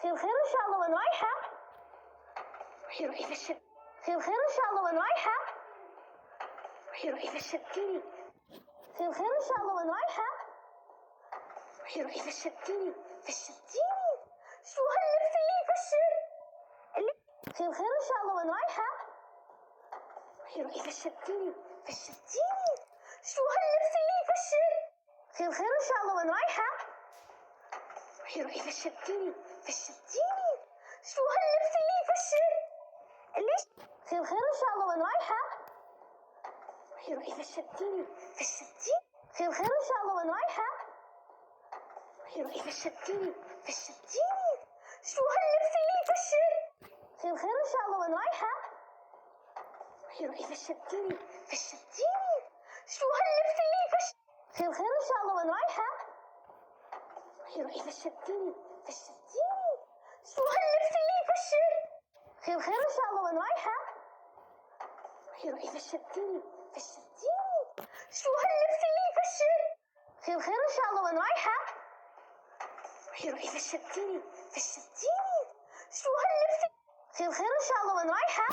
في الخير إن شاء الله، وين رايحة؟ روحي فشلتيني. في الخير إن شاء الله، وين رايحة؟ روحي فشلتيني. في الخير إن شاء الله، وين رايحة؟ روحي فشلتيني. شو هاللبس اللي يفشل؟ في الخير إن شاء الله، وين رايحة؟ روحي فشلتيني. شو هاللبس اللي يفشل؟ في الخير إن شاء الله، وين رايحة؟ روحي فشلتيني. شو هاللبس اللي يفشل؟ ليش؟ في الخير إن شاء الله، وين رايحة؟ روحي فشلتيني. في الخير إن شاء الله، وين رايحة؟ روحي فشلتيني. شو هاللبس اللي يفشل؟ في الخير إن شاء الله، وين رايحة؟ روحي فشلتيني. شو هاللبس اللي يفشل؟ في الخير إن شاء الله، وين رايحة؟ روحي فشلتيني. شو هاللبس اللي يفشل؟ في الخير إن شاء الله، وين رايحة؟ روحي فشلتيني. شو هاللبس اللي يفشل؟ في الخير إن شاء الله، وين رايحة؟ روحي فشلتيني. شو هاللبس؟ في الخير إن شاء الله، وين رايحة؟